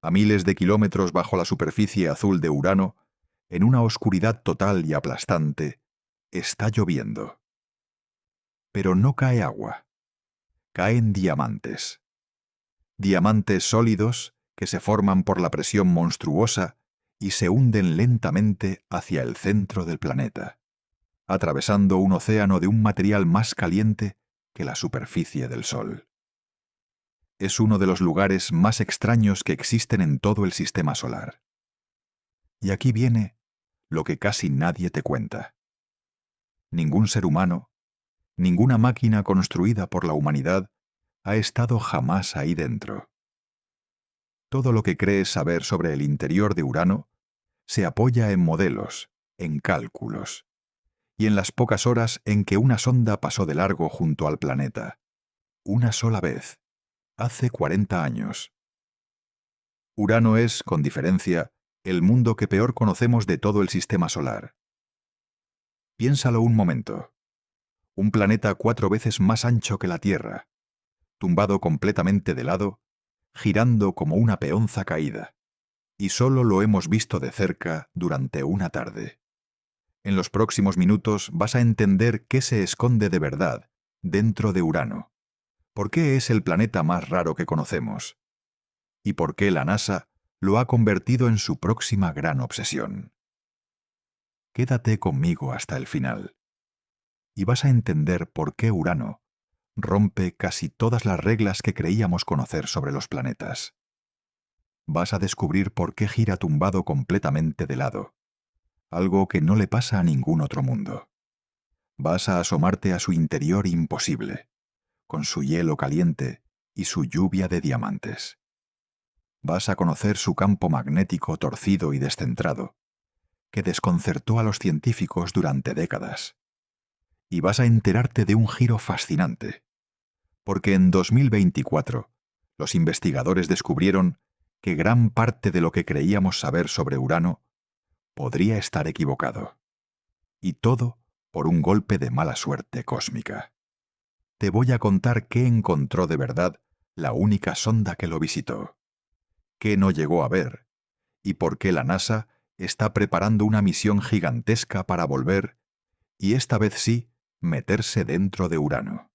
A miles de kilómetros bajo la superficie azul de Urano, en una oscuridad total y aplastante, está lloviendo. Pero no cae agua. Caen diamantes. Diamantes sólidos que se forman por la presión monstruosa y se hunden lentamente hacia el centro del planeta, atravesando un océano de un material más caliente que la superficie del Sol. Es uno de los lugares más extraños que existen en todo el sistema solar. Y aquí viene lo que casi nadie te cuenta. Ningún ser humano, ninguna máquina construida por la humanidad ha estado jamás ahí dentro. Todo lo que crees saber sobre el interior de Urano se apoya en modelos, en cálculos, y en las pocas horas en que una sonda pasó de largo junto al planeta. Una sola vez, hace 40 años. Urano es, con diferencia, el mundo que peor conocemos de todo el sistema solar. Piénsalo un momento. Un planeta 4 veces más ancho que la Tierra, tumbado completamente de lado, girando como una peonza caída, y solo lo hemos visto de cerca durante una tarde. En los próximos minutos vas a entender qué se esconde de verdad dentro de Urano, por qué es el planeta más raro que conocemos, y por qué la NASA lo ha convertido en su próxima gran obsesión. Quédate conmigo hasta el final, y vas a entender por qué Urano rompe casi todas las reglas que creíamos conocer sobre los planetas. Vas a descubrir por qué gira tumbado completamente de lado, algo que no le pasa a ningún otro mundo. Vas a asomarte a su interior imposible, con su hielo caliente y su lluvia de diamantes. Vas a conocer su campo magnético torcido y descentrado, que desconcertó a los científicos durante décadas. Y vas a enterarte de un giro fascinante, porque en 2024 los investigadores descubrieron que gran parte de lo que creíamos saber sobre Urano podría estar equivocado. Y todo por un golpe de mala suerte cósmica. Te voy a contar qué encontró de verdad la única sonda que lo visitó, qué no llegó a ver, y por qué la NASA está preparando una misión gigantesca para volver, y esta vez sí, meterse dentro de Urano.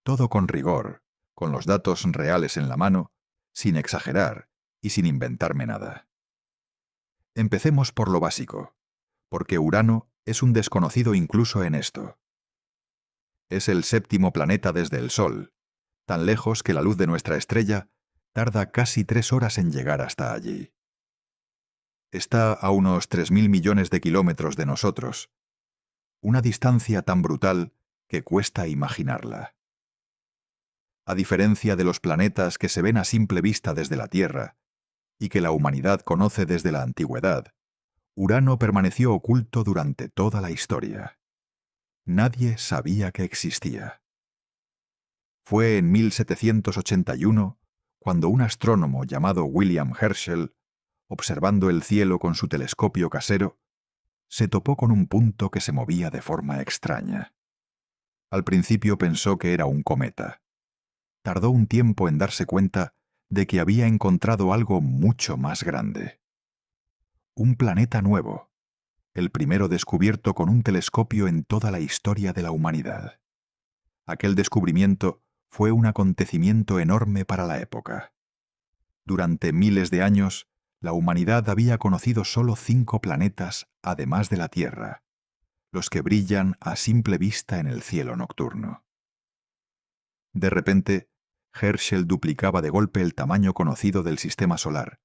Todo con rigor, con los datos reales en la mano, sin exagerar y sin inventarme nada. Empecemos por lo básico, porque Urano es un desconocido incluso en esto. Es el 7º planeta desde el Sol, tan lejos que la luz de nuestra estrella tarda casi 3 horas en llegar hasta allí. Está a unos 3.000 millones de kilómetros de nosotros, una distancia tan brutal que cuesta imaginarla. A diferencia de los planetas que se ven a simple vista desde la Tierra y que la humanidad conoce desde la antigüedad, Urano permaneció oculto durante toda la historia. Nadie sabía que existía. Fue en 1781 cuando un astrónomo llamado William Herschel, observando el cielo con su telescopio casero, se topó con un punto que se movía de forma extraña. Al principio pensó que era un cometa. Tardó un tiempo en darse cuenta de que había encontrado algo mucho más grande. Un planeta nuevo, el primero descubierto con un telescopio en toda la historia de la humanidad. Aquel descubrimiento fue un acontecimiento enorme para la época. Durante miles de años, la humanidad había conocido solo 5 planetas además de la Tierra, los que brillan a simple vista en el cielo nocturno. De repente, Herschel duplicaba de golpe el tamaño conocido del sistema solar,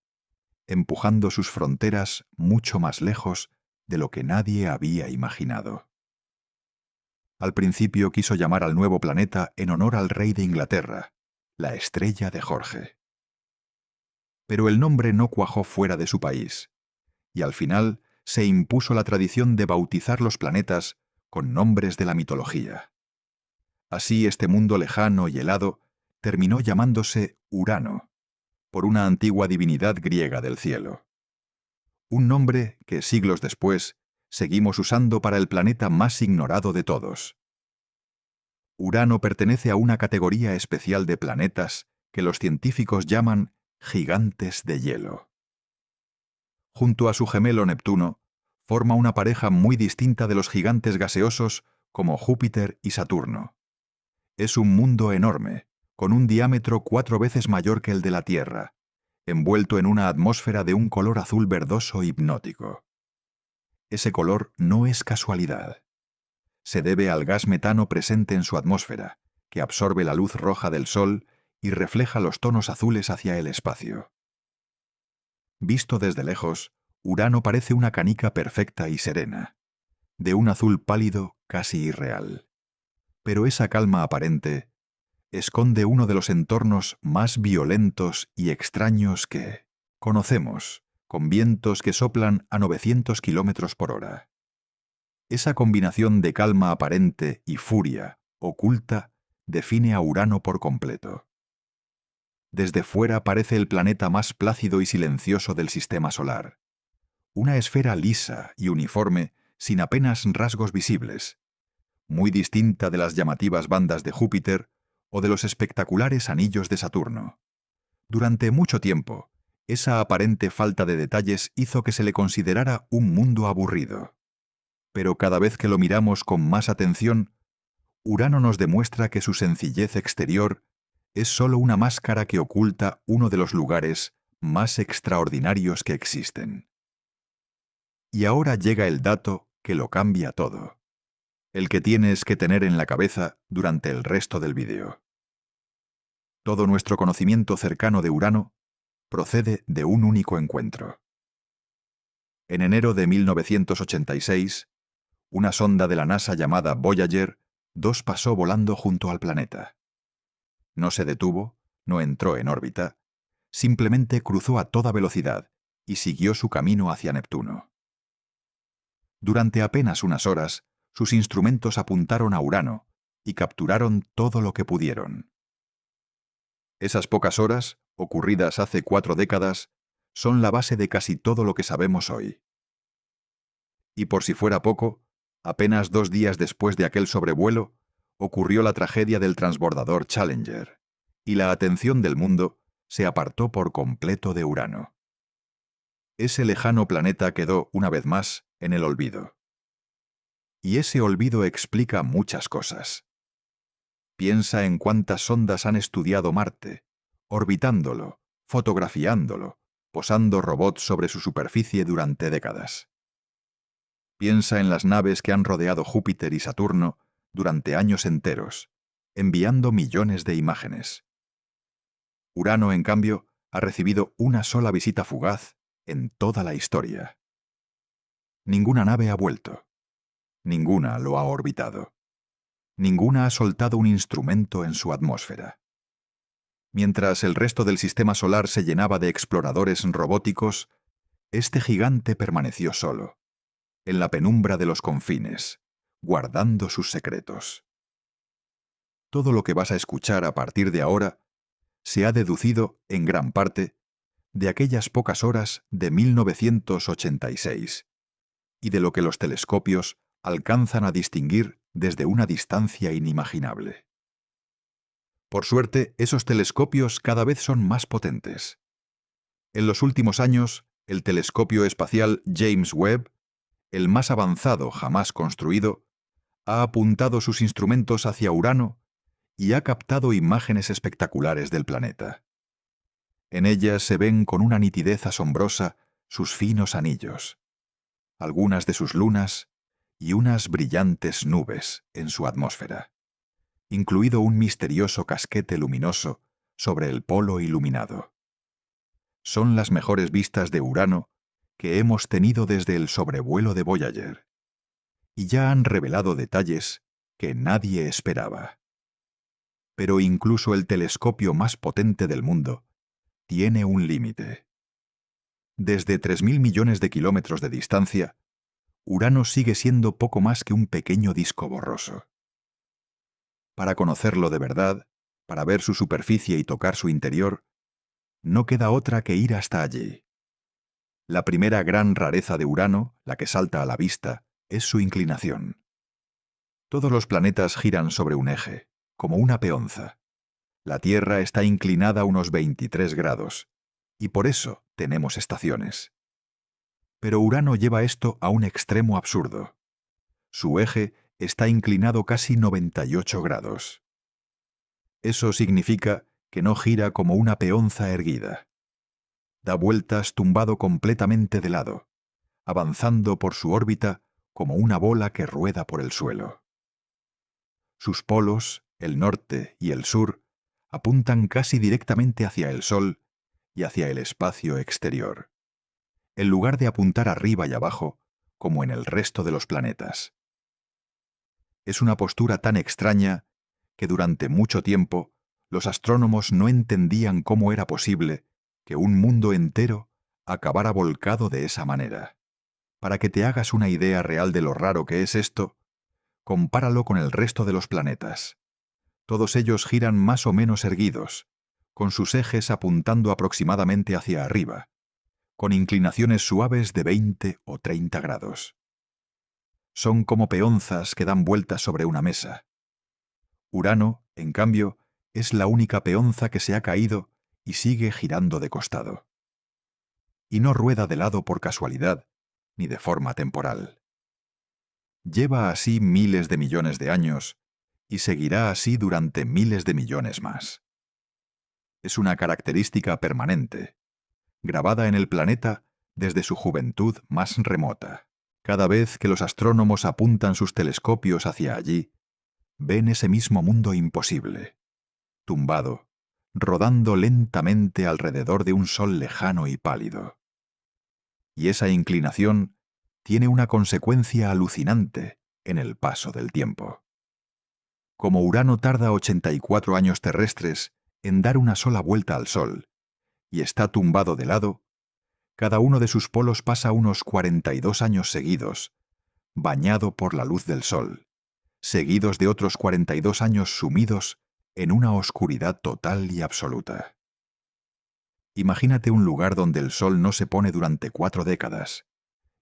empujando sus fronteras mucho más lejos de lo que nadie había imaginado. Al principio quiso llamar al nuevo planeta en honor al rey de Inglaterra, la Estrella de Jorge. Pero el nombre no cuajó fuera de su país, y al final se impuso la tradición de bautizar los planetas con nombres de la mitología. Así este mundo lejano y helado terminó llamándose Urano, por una antigua divinidad griega del cielo. Un nombre que siglos después seguimos usando para el planeta más ignorado de todos. Urano pertenece a una categoría especial de planetas que los científicos llaman gigantes de hielo. Junto a su gemelo Neptuno, forma una pareja muy distinta de los gigantes gaseosos como Júpiter y Saturno. Es un mundo enorme, con un diámetro 4 veces mayor que el de la Tierra, envuelto en una atmósfera de un color azul verdoso hipnótico. Ese color no es casualidad. Se debe al gas metano presente en su atmósfera, que absorbe la luz roja del Sol y refleja los tonos azules hacia el espacio. Visto desde lejos, Urano parece una canica perfecta y serena, de un azul pálido casi irreal. Pero esa calma aparente esconde uno de los entornos más violentos y extraños que conocemos, con vientos que soplan a 900 kilómetros por hora. Esa combinación de calma aparente y furia oculta define a Urano por completo. Desde fuera parece el planeta más plácido y silencioso del sistema solar. Una esfera lisa y uniforme, sin apenas rasgos visibles, muy distinta de las llamativas bandas de Júpiter o de los espectaculares anillos de Saturno. Durante mucho tiempo, esa aparente falta de detalles hizo que se le considerara un mundo aburrido. Pero cada vez que lo miramos con más atención, Urano nos demuestra que su sencillez exterior es solo una máscara que oculta uno de los lugares más extraordinarios que existen. Y ahora llega el dato que lo cambia todo, el que tienes que tener en la cabeza durante el resto del vídeo. Todo nuestro conocimiento cercano de Urano procede de un único encuentro. En enero de 1986, una sonda de la NASA llamada Voyager 2 pasó volando junto al planeta. No se detuvo, no entró en órbita, simplemente cruzó a toda velocidad y siguió su camino hacia Neptuno. Durante apenas unas horas, sus instrumentos apuntaron a Urano y capturaron todo lo que pudieron. Esas pocas horas, ocurridas hace 4 décadas, son la base de casi todo lo que sabemos hoy. Y por si fuera poco, apenas 2 días después de aquel sobrevuelo, ocurrió la tragedia del transbordador Challenger, y la atención del mundo se apartó por completo de Urano. Ese lejano planeta quedó, una vez más, en el olvido. Y ese olvido explica muchas cosas. Piensa en cuántas sondas han estudiado Marte, orbitándolo, fotografiándolo, posando robots sobre su superficie durante décadas. Piensa en las naves que han rodeado Júpiter y Saturno durante años enteros, enviando millones de imágenes. Urano, en cambio, ha recibido una sola visita fugaz en toda la historia. Ninguna nave ha vuelto. Ninguna lo ha orbitado. Ninguna ha soltado un instrumento en su atmósfera. Mientras el resto del sistema solar se llenaba de exploradores robóticos, este gigante permaneció solo, en la penumbra de los confines, guardando sus secretos. Todo lo que vas a escuchar a partir de ahora se ha deducido, en gran parte, de aquellas pocas horas de 1986, y de lo que los telescopios alcanzan a distinguir desde una distancia inimaginable. Por suerte, esos telescopios cada vez son más potentes. En los últimos años, el telescopio espacial James Webb, el más avanzado jamás construido, ha apuntado sus instrumentos hacia Urano y ha captado imágenes espectaculares del planeta. En ellas se ven con una nitidez asombrosa sus finos anillos, algunas de sus lunas y unas brillantes nubes en su atmósfera, incluido un misterioso casquete luminoso sobre el polo iluminado. Son las mejores vistas de Urano que hemos tenido desde el sobrevuelo de Voyager, y ya han revelado detalles que nadie esperaba. Pero incluso el telescopio más potente del mundo tiene un límite. Desde 3.000 millones de kilómetros de distancia, Urano sigue siendo poco más que un pequeño disco borroso. Para conocerlo de verdad, para ver su superficie y tocar su interior, no queda otra que ir hasta allí. La primera gran rareza de Urano, la que salta a la vista, es su inclinación. Todos los planetas giran sobre un eje, como una peonza. La Tierra está inclinada unos 23 grados, y por eso tenemos estaciones. Pero Urano lleva esto a un extremo absurdo. Su eje está inclinado casi 98 grados. Eso significa que no gira como una peonza erguida. Da vueltas tumbado completamente de lado, avanzando por su órbita como una bola que rueda por el suelo. Sus polos, el norte y el sur, apuntan casi directamente hacia el Sol y hacia el espacio exterior, en lugar de apuntar arriba y abajo como en el resto de los planetas. Es una postura tan extraña que durante mucho tiempo los astrónomos no entendían cómo era posible que un mundo entero acabara volcado de esa manera. Para que te hagas una idea real de lo raro que es esto, compáralo con el resto de los planetas. Todos ellos giran más o menos erguidos, con sus ejes apuntando aproximadamente hacia arriba, con inclinaciones suaves de 20 o 30 grados. Son como peonzas que dan vueltas sobre una mesa. Urano, en cambio, es la única peonza que se ha caído y sigue girando de costado. Y no rueda de lado por casualidad, ni de forma temporal. Lleva así miles de millones de años y seguirá así durante miles de millones más. Es una característica permanente, grabada en el planeta desde su juventud más remota. Cada vez que los astrónomos apuntan sus telescopios hacia allí, ven ese mismo mundo imposible, tumbado, rodando lentamente alrededor de un sol lejano y pálido. Y esa inclinación tiene una consecuencia alucinante en el paso del tiempo. Como Urano tarda 84 años terrestres en dar una sola vuelta al Sol, y está tumbado de lado, cada uno de sus polos pasa unos 42 años seguidos, bañado por la luz del Sol, seguidos de otros 42 años sumidos en una oscuridad total y absoluta. Imagínate un lugar donde el Sol no se pone durante 4 décadas,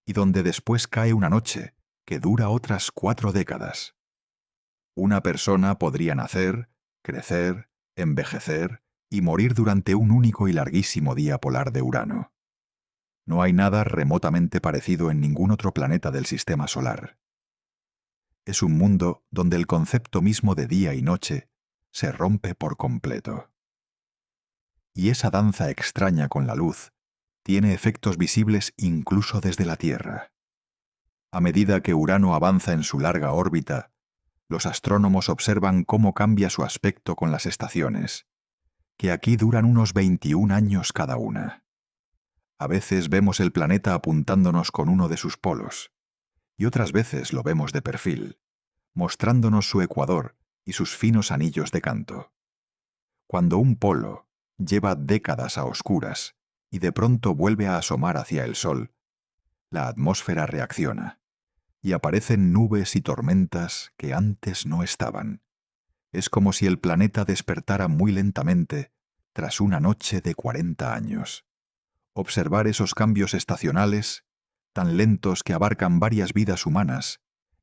y donde después cae una noche que dura otras 4 décadas. Una persona podría nacer, crecer, envejecer y morir durante un único y larguísimo día polar de Urano. No hay nada remotamente parecido en ningún otro planeta del sistema solar. Es un mundo donde el concepto mismo de día y noche se rompe por completo. Y esa danza extraña con la luz tiene efectos visibles incluso desde la Tierra. A medida que Urano avanza en su larga órbita, los astrónomos observan cómo cambia su aspecto con las estaciones, que aquí duran unos 21 años cada una. A veces vemos el planeta apuntándonos con uno de sus polos, y otras veces lo vemos de perfil, mostrándonos su ecuador y sus finos anillos de canto. Cuando un polo lleva décadas a oscuras y de pronto vuelve a asomar hacia el Sol, la atmósfera reacciona, y aparecen nubes y tormentas que antes no estaban. Es como si el planeta despertara muy lentamente tras una noche de 40 años. Observar esos cambios estacionales, tan lentos que abarcan varias vidas humanas,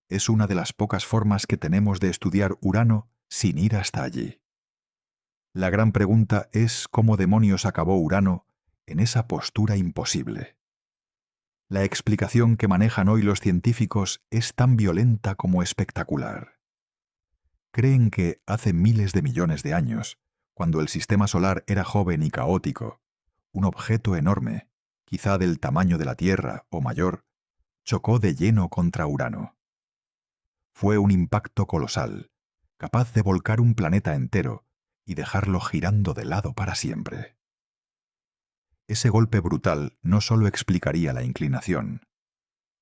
es una de las pocas formas que tenemos de estudiar Urano sin ir hasta allí. La gran pregunta es cómo demonios acabó Urano en esa postura imposible. La explicación que manejan hoy los científicos es tan violenta como espectacular. Creen que hace miles de millones de años, cuando el sistema solar era joven y caótico, un objeto enorme, quizá del tamaño de la Tierra o mayor, chocó de lleno contra Urano. Fue un impacto colosal, capaz de volcar un planeta entero y dejarlo girando de lado para siempre. Ese golpe brutal no solo explicaría la inclinación,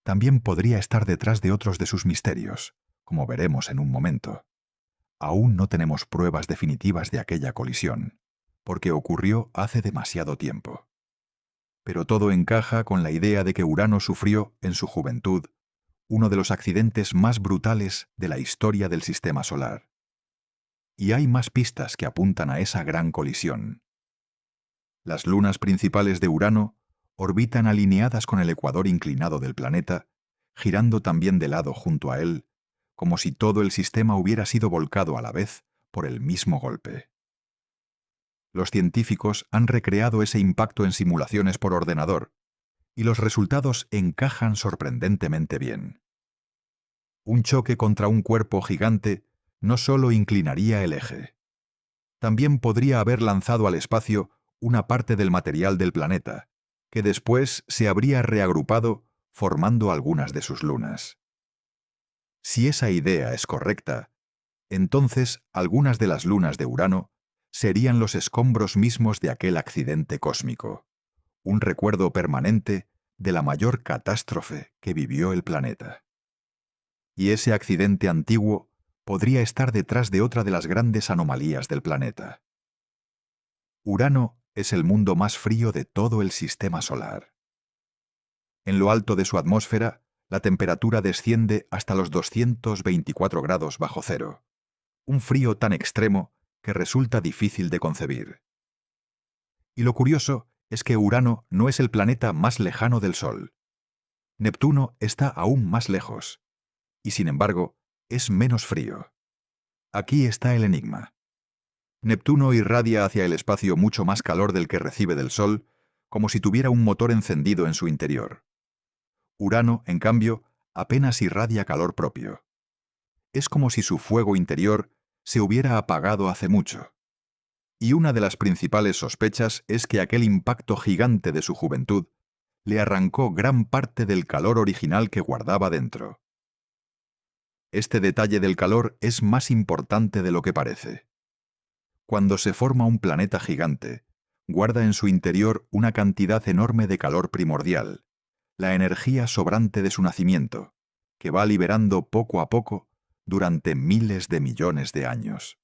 también podría estar detrás de otros de sus misterios, como veremos en un momento. Aún no tenemos pruebas definitivas de aquella colisión, porque ocurrió hace demasiado tiempo. Pero todo encaja con la idea de que Urano sufrió, en su juventud, uno de los accidentes más brutales de la historia del sistema solar. Y hay más pistas que apuntan a esa gran colisión. Las lunas principales de Urano orbitan alineadas con el ecuador inclinado del planeta, girando también de lado junto a él, como si todo el sistema hubiera sido volcado a la vez por el mismo golpe. Los científicos han recreado ese impacto en simulaciones por ordenador, y los resultados encajan sorprendentemente bien. Un choque contra un cuerpo gigante no solo inclinaría el eje, también podría haber lanzado al espacio una parte del material del planeta, que después se habría reagrupado formando algunas de sus lunas. Si esa idea es correcta, entonces algunas de las lunas de Urano serían los escombros mismos de aquel accidente cósmico, un recuerdo permanente de la mayor catástrofe que vivió el planeta. Y ese accidente antiguo podría estar detrás de otra de las grandes anomalías del planeta. Urano es el mundo más frío de todo el sistema solar. En lo alto de su atmósfera, la temperatura desciende hasta los 224 grados bajo cero, un frío tan extremo que resulta difícil de concebir. Y lo curioso es que Urano no es el planeta más lejano del Sol. Neptuno está aún más lejos, y sin embargo, es menos frío. Aquí está el enigma. Neptuno irradia hacia el espacio mucho más calor del que recibe del Sol, como si tuviera un motor encendido en su interior. Urano, en cambio, apenas irradia calor propio. Es como si su fuego interior se hubiera apagado hace mucho. Y una de las principales sospechas es que aquel impacto gigante de su juventud le arrancó gran parte del calor original que guardaba dentro. Este detalle del calor es más importante de lo que parece. Cuando se forma un planeta gigante, guarda en su interior una cantidad enorme de calor primordial, la energía sobrante de su nacimiento, que va liberando poco a poco durante miles de millones de años.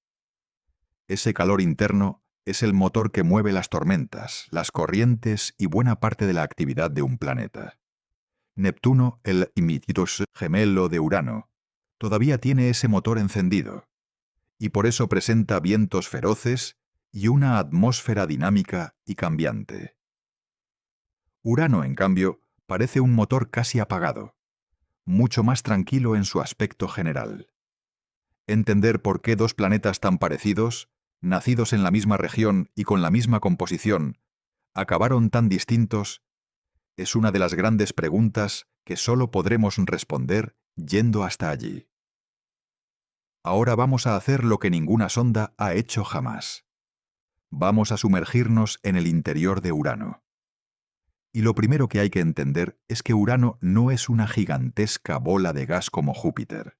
Ese calor interno es el motor que mueve las tormentas, las corrientes y buena parte de la actividad de un planeta. Neptuno, el imititus gemelo de Urano, todavía tiene ese motor encendido, y por eso presenta vientos feroces y una atmósfera dinámica y cambiante. Urano, en cambio, parece un motor casi apagado, mucho más tranquilo en su aspecto general. Entender por qué dos planetas tan parecidos, nacidos en la misma región y con la misma composición, acabaron tan distintos, es una de las grandes preguntas que solo podremos responder yendo hasta allí. Ahora vamos a hacer lo que ninguna sonda ha hecho jamás. Vamos a sumergirnos en el interior de Urano. Y lo primero que hay que entender es que Urano no es una gigantesca bola de gas como Júpiter.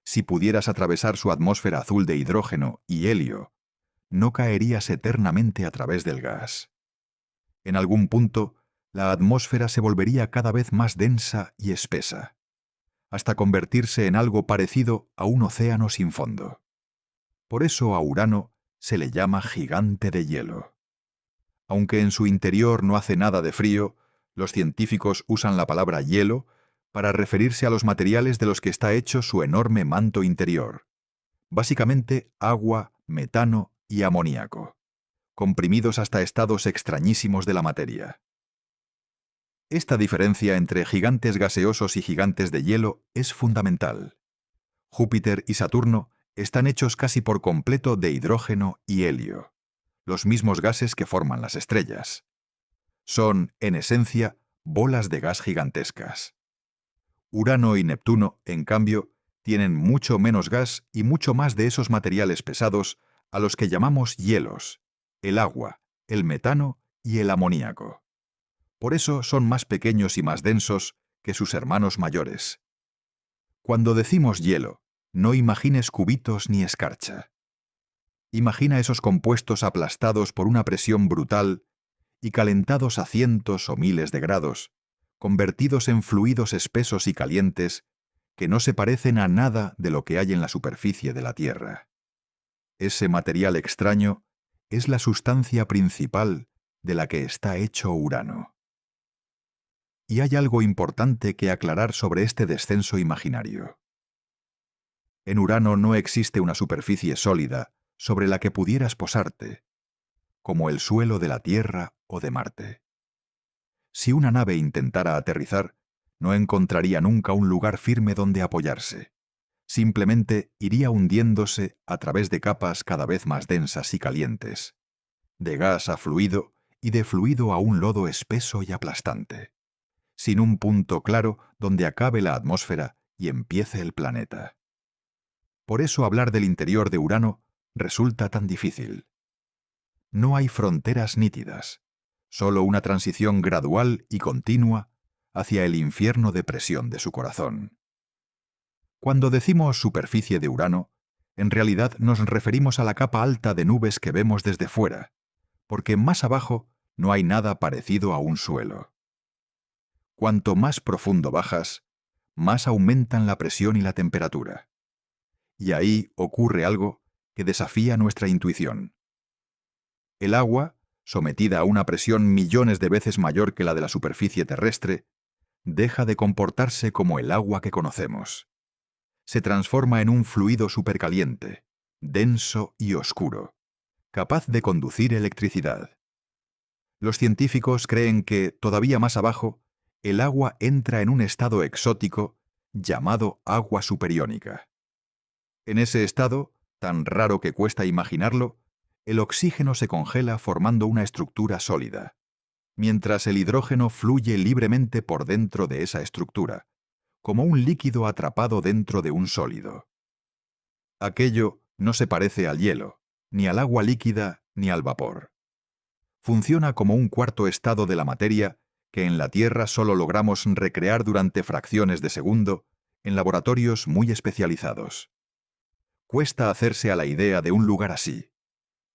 Si pudieras atravesar su atmósfera azul de hidrógeno y helio, no caerías eternamente a través del gas. En algún punto, la atmósfera se volvería cada vez más densa y espesa, hasta convertirse en algo parecido a un océano sin fondo. Por eso a Urano se le llama gigante de hielo. Aunque en su interior no hace nada de frío, los científicos usan la palabra hielo para referirse a los materiales de los que está hecho su enorme manto interior. Básicamente agua, metano y amoníaco, comprimidos hasta estados extrañísimos de la materia. Esta diferencia entre gigantes gaseosos y gigantes de hielo es fundamental. Júpiter y Saturno están hechos casi por completo de hidrógeno y helio, los mismos gases que forman las estrellas. Son, en esencia, bolas de gas gigantescas. Urano y Neptuno, en cambio, tienen mucho menos gas y mucho más de esos materiales pesados a los que llamamos hielos, el agua, el metano y el amoníaco. Por eso son más pequeños y más densos que sus hermanos mayores. Cuando decimos hielo, no imagines cubitos ni escarcha. Imagina esos compuestos aplastados por una presión brutal y calentados a cientos o miles de grados, convertidos en fluidos espesos y calientes que no se parecen a nada de lo que hay en la superficie de la Tierra. Ese material extraño es la sustancia principal de la que está hecho Urano. Y hay algo importante que aclarar sobre este descenso imaginario. En Urano no existe una superficie sólida sobre la que pudieras posarte, como el suelo de la Tierra o de Marte. Si una nave intentara aterrizar, no encontraría nunca un lugar firme donde apoyarse. Simplemente iría hundiéndose a través de capas cada vez más densas y calientes. de gas a fluido y de fluido a un lodo espeso y aplastante, sin un punto claro donde acabe la atmósfera y empiece el planeta. Por eso hablar del interior de Urano resulta tan difícil. No hay fronteras nítidas, solo una transición gradual y continua hacia el infierno de presión de su corazón. Cuando decimos superficie de Urano, en realidad nos referimos a la capa alta de nubes que vemos desde fuera, porque más abajo no hay nada parecido a un suelo. Cuanto más profundo bajas, más aumentan la presión y la temperatura. Y ahí ocurre algo que desafía nuestra intuición. El agua, sometida a una presión millones de veces mayor que la de la superficie terrestre, deja de comportarse como el agua que conocemos. Se transforma en un fluido supercaliente, denso y oscuro, capaz de conducir electricidad. Los científicos creen que, todavía más abajo, el agua entra en un estado exótico llamado agua superiónica. En ese estado, tan raro que cuesta imaginarlo, el oxígeno se congela formando una estructura sólida, mientras el hidrógeno fluye libremente por dentro de esa estructura, como un líquido atrapado dentro de un sólido. Aquello no se parece al hielo, ni al agua líquida, ni al vapor. Funciona como un cuarto estado de la materia que en la Tierra solo logramos recrear durante fracciones de segundo en laboratorios muy especializados. Cuesta hacerse a la idea de un lugar así,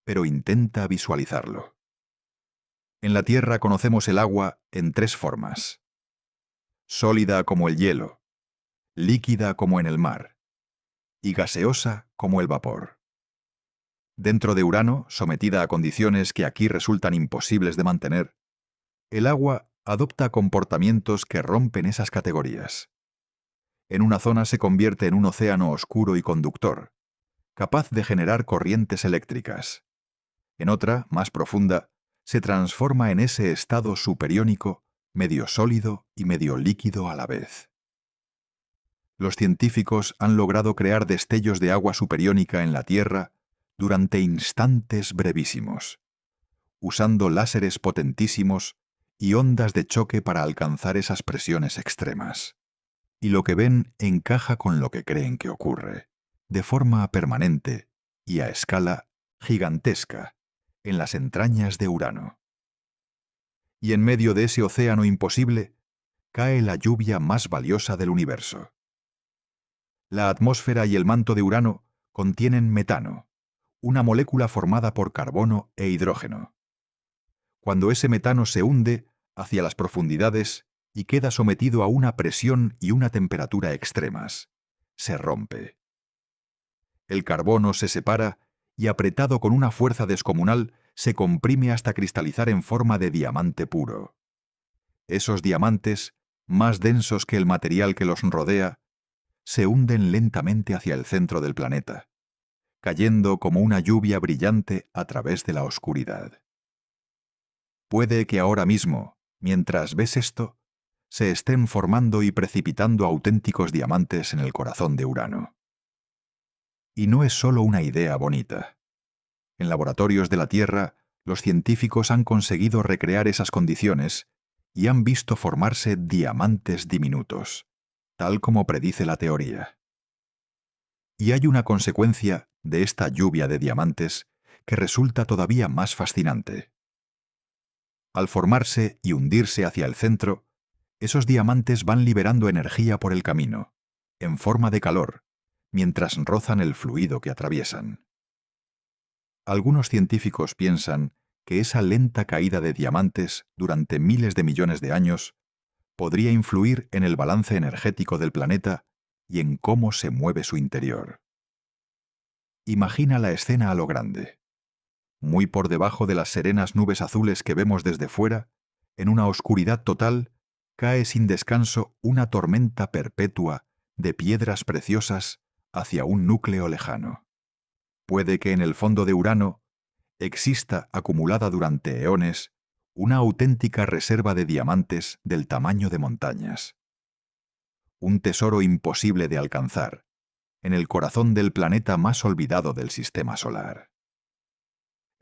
pero intenta visualizarlo. En la Tierra conocemos el agua en tres formas: sólida como el hielo, líquida como en el mar, y gaseosa como el vapor. Dentro de Urano, sometida a condiciones que aquí resultan imposibles de mantener, el agua adopta comportamientos que rompen esas categorías. En una zona se convierte en un océano oscuro y conductor, capaz de generar corrientes eléctricas. En otra, más profunda, se transforma en ese estado superiónico, medio sólido y medio líquido a la vez. Los científicos han logrado crear destellos de agua superiónica en la Tierra durante instantes brevísimos, usando láseres potentísimos y ondas de choque para alcanzar esas presiones extremas. Y lo que ven encaja con lo que creen que ocurre, de forma permanente y a escala gigantesca, en las entrañas de Urano. Y en medio de ese océano imposible, cae la lluvia más valiosa del universo. La atmósfera y el manto de Urano contienen metano, una molécula formada por carbono e hidrógeno. Cuando ese metano se hunde hacia las profundidades y queda sometido a una presión y una temperatura extremas, se rompe. El carbono se separa y, apretado con una fuerza descomunal, se comprime hasta cristalizar en forma de diamante puro. Esos diamantes, más densos que el material que los rodea, se hunden lentamente hacia el centro del planeta, cayendo como una lluvia brillante a través de la oscuridad. Puede que ahora mismo, mientras ves esto, se estén formando y precipitando auténticos diamantes en el corazón de Urano. Y no es solo una idea bonita. En laboratorios de la Tierra, los científicos han conseguido recrear esas condiciones y han visto formarse diamantes diminutos, tal como predice la teoría. Y hay una consecuencia de esta lluvia de diamantes que resulta todavía más fascinante. Al formarse y hundirse hacia el centro, esos diamantes van liberando energía por el camino, en forma de calor, mientras rozan el fluido que atraviesan. Algunos científicos piensan que esa lenta caída de diamantes durante miles de millones de años podría influir en el balance energético del planeta y en cómo se mueve su interior. Imagina la escena a lo grande. Muy por debajo de las serenas nubes azules que vemos desde fuera, en una oscuridad total, cae sin descanso una tormenta perpetua de piedras preciosas hacia un núcleo lejano. Puede que en el fondo de Urano exista, acumulada durante eones, una auténtica reserva de diamantes del tamaño de montañas. Un tesoro imposible de alcanzar, en el corazón del planeta más olvidado del sistema solar.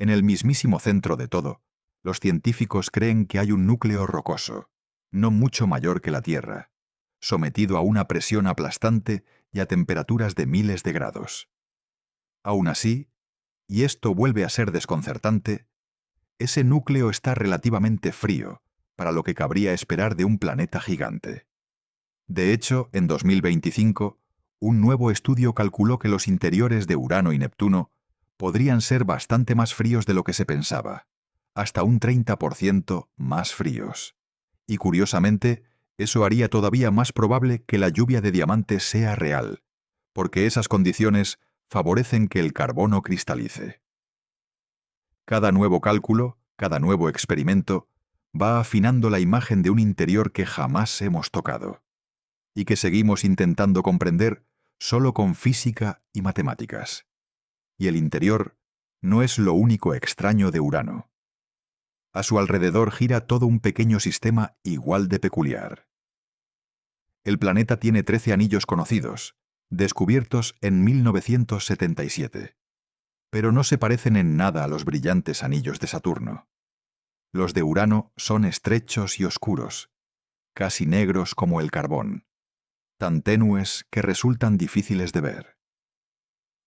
En el mismísimo centro de todo, los científicos creen que hay un núcleo rocoso, no mucho mayor que la Tierra, sometido a una presión aplastante y a temperaturas de miles de grados. Aún así, y esto vuelve a ser desconcertante, ese núcleo está relativamente frío, para lo que cabría esperar de un planeta gigante. De hecho, en 2025, un nuevo estudio calculó que los interiores de Urano y Neptuno podrían ser bastante más fríos de lo que se pensaba, hasta un 30% más fríos. Y curiosamente, eso haría todavía más probable que la lluvia de diamantes sea real, porque esas condiciones favorecen que el carbono cristalice. Cada nuevo cálculo, cada nuevo experimento, va afinando la imagen de un interior que jamás hemos tocado, y que seguimos intentando comprender solo con física y matemáticas. Y el interior no es lo único extraño de Urano. A su alrededor gira todo un pequeño sistema igual de peculiar. El planeta tiene 13 anillos conocidos, descubiertos en 1977. Pero no se parecen en nada a los brillantes anillos de Saturno. Los de Urano son estrechos y oscuros, casi negros como el carbón, tan tenues que resultan difíciles de ver.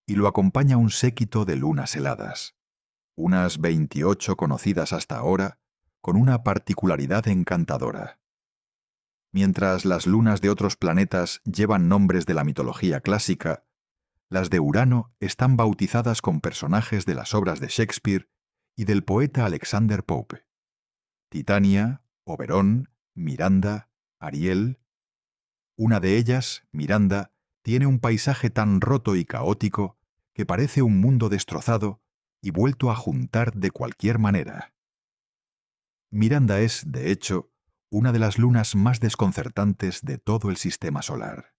Y lo acompaña un séquito de lunas heladas, unas 28 conocidas hasta ahora, con una particularidad encantadora. Mientras las lunas de otros planetas llevan nombres de la mitología clásica, las de Urano están bautizadas con personajes de las obras de Shakespeare y del poeta Alexander Pope. Titania, Oberón, Miranda, Ariel. Una de ellas, Miranda, tiene un paisaje tan roto y caótico que parece un mundo destrozado y vuelto a juntar de cualquier manera. Miranda es, de hecho, una de las lunas más desconcertantes de todo el sistema solar.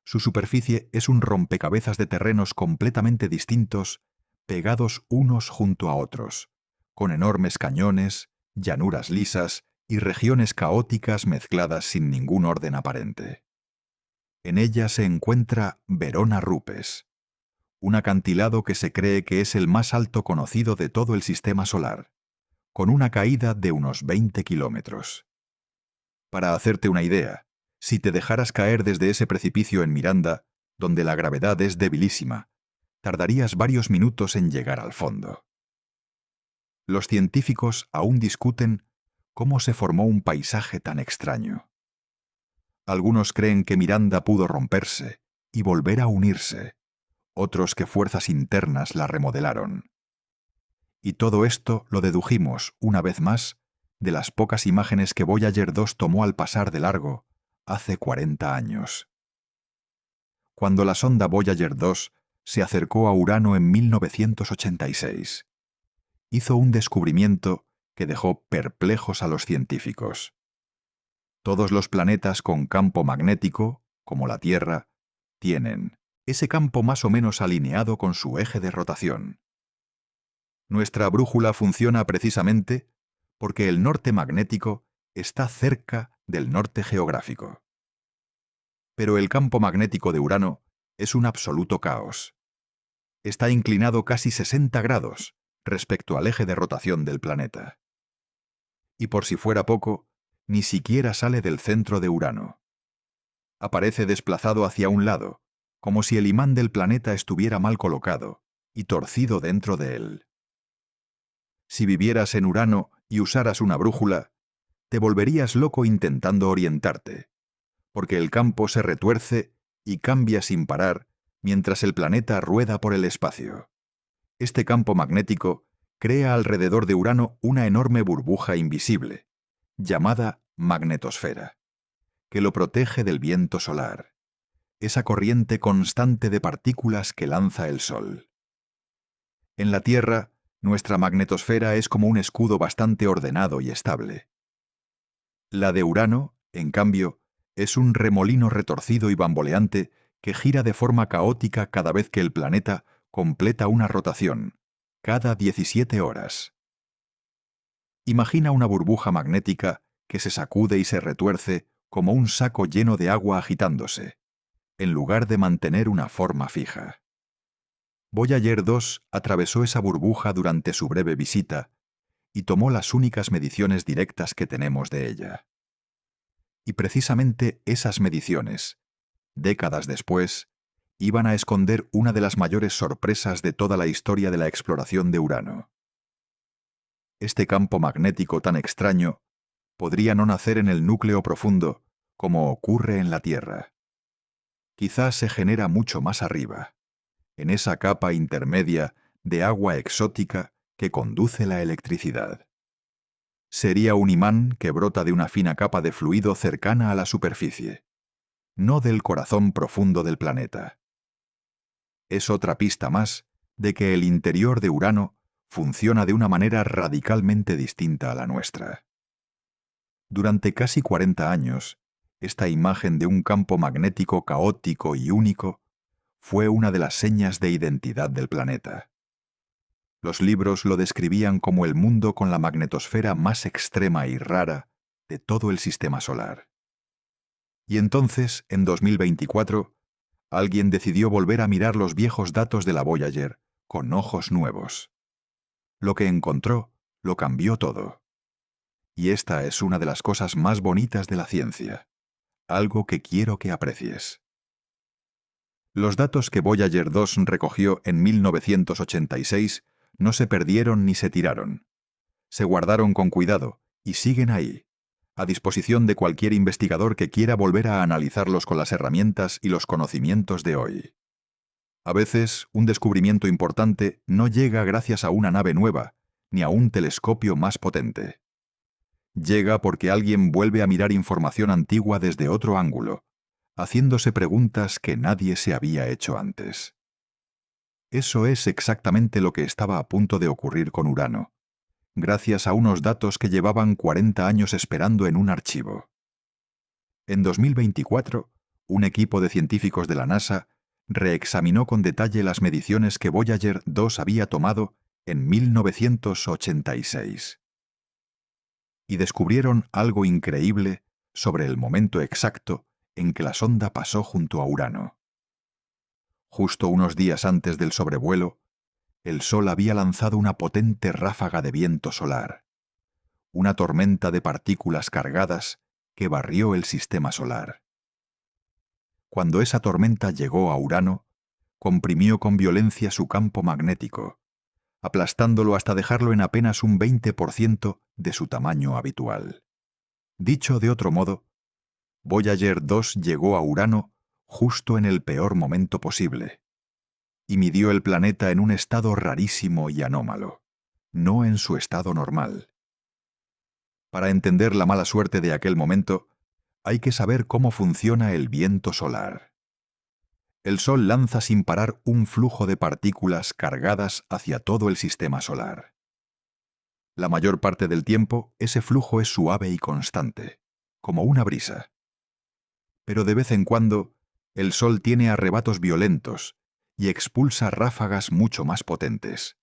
Su superficie es un rompecabezas de terrenos completamente distintos, pegados unos junto a otros, con enormes cañones, llanuras lisas y regiones caóticas mezcladas sin ningún orden aparente. En ella se encuentra Verona Rupes, un acantilado que se cree que es el más alto conocido de todo el sistema solar, con una caída de unos 20 kilómetros. Para hacerte una idea, si te dejaras caer desde ese precipicio en Miranda, donde la gravedad es debilísima, tardarías varios minutos en llegar al fondo. Los científicos aún discuten cómo se formó un paisaje tan extraño. Algunos creen que Miranda pudo romperse y volver a unirse, otros que fuerzas internas la remodelaron. Y todo esto lo dedujimos, una vez más, de las pocas imágenes que Voyager 2 tomó al pasar de largo hace 40 años. Cuando la sonda Voyager 2 se acercó a Urano en 1986, hizo un descubrimiento que dejó perplejos a los científicos. Todos los planetas con campo magnético, como la Tierra, tienen ese campo más o menos alineado con su eje de rotación. Nuestra brújula funciona precisamente porque el norte magnético está cerca del norte geográfico. Pero el campo magnético de Urano es un absoluto caos. Está inclinado casi 60 grados respecto al eje de rotación del planeta. Y por si fuera poco, ni siquiera sale del centro de Urano. Aparece desplazado hacia un lado, como si el imán del planeta estuviera mal colocado y torcido dentro de él. Si vivieras en Urano y usaras una brújula, te volverías loco intentando orientarte, porque el campo se retuerce y cambia sin parar mientras el planeta rueda por el espacio. Este campo magnético crea alrededor de Urano una enorme burbuja invisible, llamada magnetosfera, que lo protege del viento solar, esa corriente constante de partículas que lanza el Sol. En la Tierra, nuestra magnetosfera es como un escudo bastante ordenado y estable. La de Urano, en cambio, es un remolino retorcido y bamboleante que gira de forma caótica cada vez que el planeta completa una rotación, cada 17 horas. Imagina una burbuja magnética que se sacude y se retuerce como un saco lleno de agua agitándose, en lugar de mantener una forma fija. Voyager 2 atravesó esa burbuja durante su breve visita y tomó las únicas mediciones directas que tenemos de ella. Y precisamente esas mediciones, décadas después, iban a esconder una de las mayores sorpresas de toda la historia de la exploración de Urano. Este campo magnético tan extraño podría no nacer en el núcleo profundo, como ocurre en la Tierra. Quizás se genera mucho más arriba, en esa capa intermedia de agua exótica que conduce la electricidad. Sería un imán que brota de una fina capa de fluido cercana a la superficie, no del corazón profundo del planeta. Es otra pista más de que el interior de Urano funciona de una manera radicalmente distinta a la nuestra. Durante casi 40 años, esta imagen de un campo magnético caótico y único fue una de las señas de identidad del planeta. Los libros lo describían como el mundo con la magnetosfera más extrema y rara de todo el sistema solar. Y entonces, en 2024, alguien decidió volver a mirar los viejos datos de la Voyager con ojos nuevos. Lo que encontró lo cambió todo. Y esta es una de las cosas más bonitas de la ciencia, algo que quiero que aprecies. Los datos que Voyager 2 recogió en 1986 no se perdieron ni se tiraron. Se guardaron con cuidado y siguen ahí, a disposición de cualquier investigador que quiera volver a analizarlos con las herramientas y los conocimientos de hoy. A veces, un descubrimiento importante no llega gracias a una nave nueva, ni a un telescopio más potente. Llega porque alguien vuelve a mirar información antigua desde otro ángulo, haciéndose preguntas que nadie se había hecho antes. Eso es exactamente lo que estaba a punto de ocurrir con Urano, gracias a unos datos que llevaban 40 años esperando en un archivo. En 2024, un equipo de científicos de la NASA reexaminó con detalle las mediciones que Voyager 2 había tomado en 1986. Y descubrieron algo increíble sobre el momento exacto en que la sonda pasó junto a Urano. Justo unos días antes del sobrevuelo, el Sol había lanzado una potente ráfaga de viento solar, una tormenta de partículas cargadas que barrió el sistema solar. Cuando esa tormenta llegó a Urano, comprimió con violencia su campo magnético, aplastándolo hasta dejarlo en apenas un 20% de su tamaño habitual. Dicho de otro modo, Voyager 2 llegó a Urano justo en el peor momento posible, y midió el planeta en un estado rarísimo y anómalo, no en su estado normal. Para entender la mala suerte de aquel momento, hay que saber cómo funciona el viento solar. El Sol lanza sin parar un flujo de partículas cargadas hacia todo el sistema solar. La mayor parte del tiempo, ese flujo es suave y constante, como una brisa. Pero de vez en cuando, el Sol tiene arrebatos violentos y expulsa ráfagas mucho más potentes,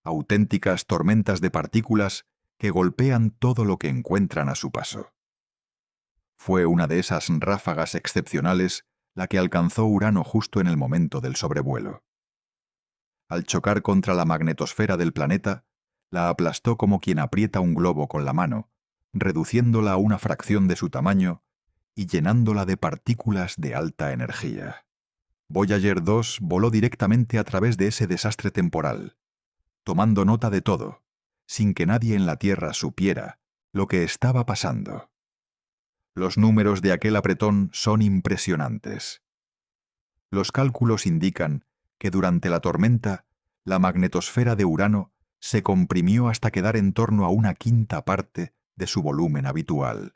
auténticas tormentas de partículas que golpean todo lo que encuentran a su paso. Fue una de esas ráfagas excepcionales la que alcanzó Urano justo en el momento del sobrevuelo. Al chocar contra la magnetosfera del planeta, la aplastó como quien aprieta un globo con la mano, reduciéndola a una fracción de su tamaño y llenándola de partículas de alta energía. Voyager 2 voló directamente a través de ese desastre temporal, tomando nota de todo, sin que nadie en la Tierra supiera lo que estaba pasando. Los números de aquel apretón son impresionantes. Los cálculos indican que durante la tormenta, la magnetosfera de Urano se comprimió hasta quedar en torno a una quinta parte de su volumen habitual,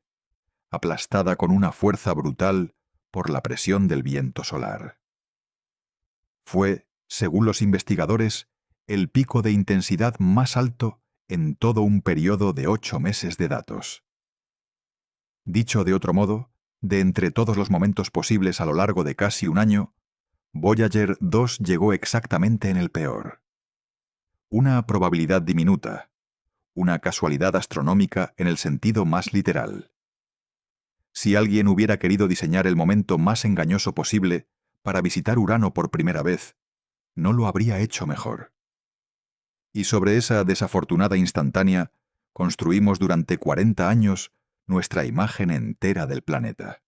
aplastada con una fuerza brutal por la presión del viento solar. Fue, según los investigadores, el pico de intensidad más alto en todo un periodo de 8 meses de datos. Dicho de otro modo, de entre todos los momentos posibles a lo largo de casi un año, Voyager 2 llegó exactamente en el peor. Una probabilidad diminuta, una casualidad astronómica en el sentido más literal. Si alguien hubiera querido diseñar el momento más engañoso posible para visitar Urano por primera vez, no lo habría hecho mejor. Y sobre esa desafortunada instantánea construimos durante 40 años nuestra imagen entera del planeta.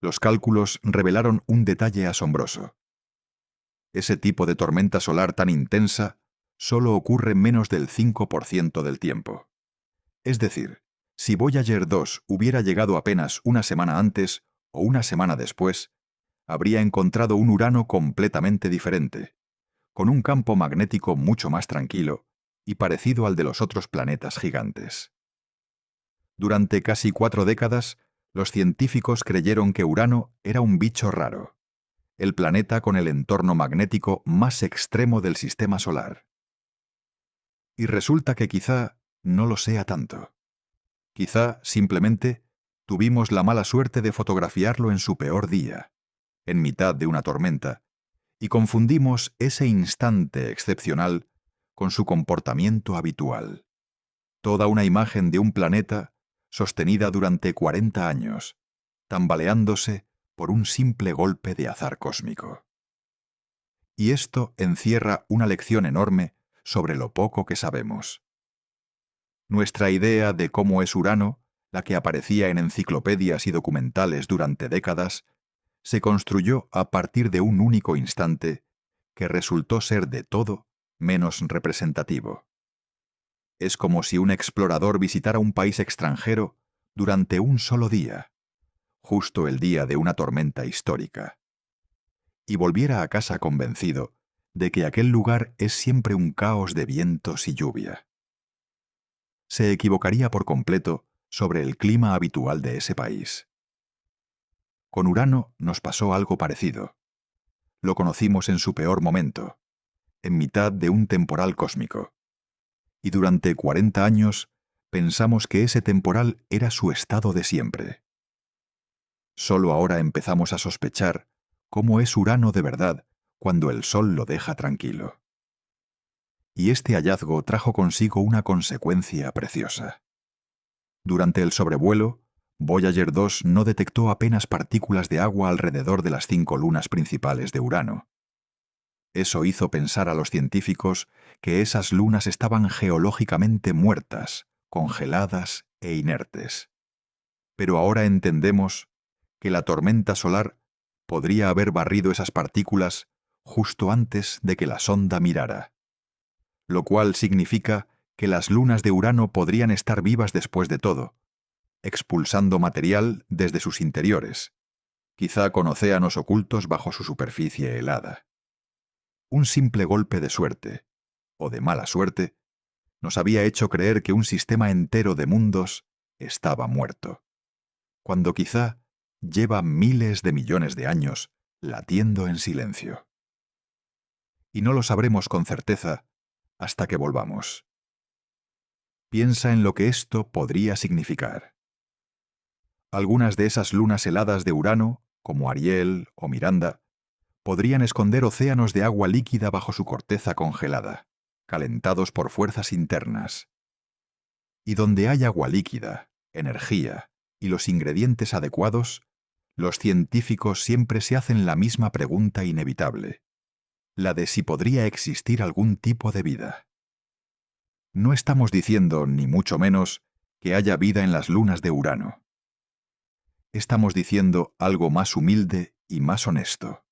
Los cálculos revelaron un detalle asombroso. Ese tipo de tormenta solar tan intensa solo ocurre menos del 5% del tiempo. Es decir, si Voyager 2 hubiera llegado apenas una semana antes o una semana después, habría encontrado un Urano completamente diferente, con un campo magnético mucho más tranquilo y parecido al de los otros planetas gigantes. Durante casi 4 décadas, los científicos creyeron que Urano era un bicho raro, el planeta con el entorno magnético más extremo del sistema solar. Y resulta que quizá no lo sea tanto. Quizá, simplemente, tuvimos la mala suerte de fotografiarlo en su peor día, en mitad de una tormenta, y confundimos ese instante excepcional con su comportamiento habitual. Toda una imagen de un planeta sostenida durante 40 años, tambaleándose por un simple golpe de azar cósmico. Y esto encierra una lección enorme sobre lo poco que sabemos. Nuestra idea de cómo es Urano, la que aparecía en enciclopedias y documentales durante décadas, se construyó a partir de un único instante que resultó ser de todo menos representativo. Es como si un explorador visitara un país extranjero durante un solo día, justo el día de una tormenta histórica, y volviera a casa convencido de que aquel lugar es siempre un caos de vientos y lluvia. Se equivocaría por completo sobre el clima habitual de ese país. Con Urano nos pasó algo parecido. Lo conocimos en su peor momento, en mitad de un temporal cósmico. Y durante 40 años pensamos que ese temporal era su estado de siempre. Solo ahora empezamos a sospechar cómo es Urano de verdad cuando el Sol lo deja tranquilo. Y este hallazgo trajo consigo una consecuencia preciosa. Durante el sobrevuelo, Voyager 2 no detectó apenas partículas de agua alrededor de las 5 lunas principales de Urano. Eso hizo pensar a los científicos que esas lunas estaban geológicamente muertas, congeladas e inertes. Pero ahora entendemos que la tormenta solar podría haber barrido esas partículas justo antes de que la sonda mirara, lo cual significa que las lunas de Urano podrían estar vivas después de todo, expulsando material desde sus interiores, quizá con océanos ocultos bajo su superficie helada. Un simple golpe de suerte, o de mala suerte, nos había hecho creer que un sistema entero de mundos estaba muerto, cuando quizá lleva miles de millones de años latiendo en silencio. Y no lo sabremos con certeza hasta que volvamos. Piensa en lo que esto podría significar. Algunas de esas lunas heladas de Urano, como Ariel o Miranda, podrían esconder océanos de agua líquida bajo su corteza congelada, calentados por fuerzas internas. Y donde hay agua líquida, energía y los ingredientes adecuados, los científicos siempre se hacen la misma pregunta inevitable, la de si podría existir algún tipo de vida. No estamos diciendo, ni mucho menos, que haya vida en las lunas de Urano. Estamos diciendo algo más humilde y más honesto,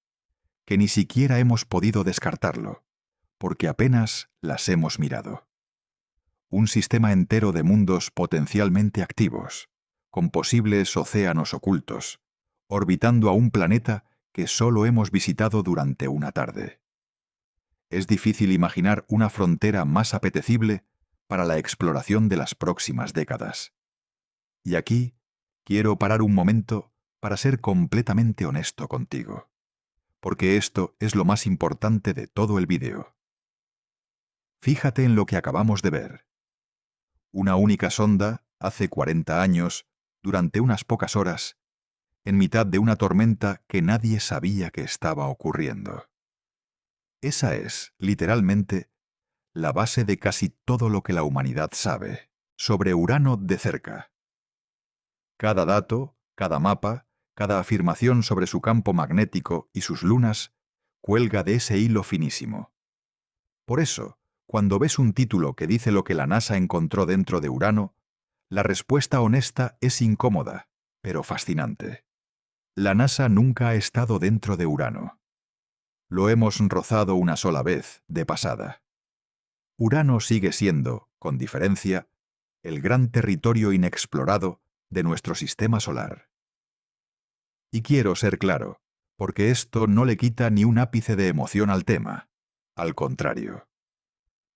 que ni siquiera hemos podido descartarlo, porque apenas las hemos mirado. Un sistema entero de mundos potencialmente activos, con posibles océanos ocultos, orbitando a un planeta que solo hemos visitado durante una tarde. Es difícil imaginar una frontera más apetecible para la exploración de las próximas décadas. Y aquí quiero parar un momento para ser completamente honesto contigo, porque esto es lo más importante de todo el vídeo. Fíjate en lo que acabamos de ver. Una única sonda, hace 40 años, durante unas pocas horas, en mitad de una tormenta que nadie sabía que estaba ocurriendo. Esa es, literalmente, la base de casi todo lo que la humanidad sabe sobre Urano de cerca. Cada dato, cada mapa, cada afirmación sobre su campo magnético y sus lunas cuelga de ese hilo finísimo. Por eso, cuando ves un título que dice lo que la NASA encontró dentro de Urano, la respuesta honesta es incómoda, pero fascinante. La NASA nunca ha estado dentro de Urano. Lo hemos rozado una sola vez, de pasada. Urano sigue siendo, con diferencia, el gran territorio inexplorado de nuestro sistema solar. Y quiero ser claro, porque esto no le quita ni un ápice de emoción al tema. Al contrario.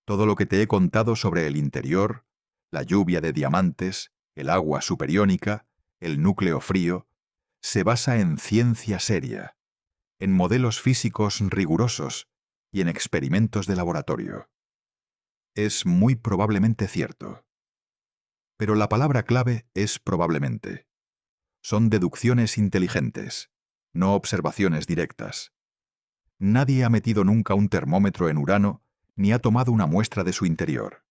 Todo lo que te he contado sobre el interior, la lluvia de diamantes, el agua superiónica, el núcleo frío, se basa en ciencia seria, en modelos físicos rigurosos y en experimentos de laboratorio. Es muy probablemente cierto. Pero la palabra clave es probablemente. Son deducciones inteligentes, no observaciones directas. Nadie ha metido nunca un termómetro en Urano ni ha tomado una muestra de su interior.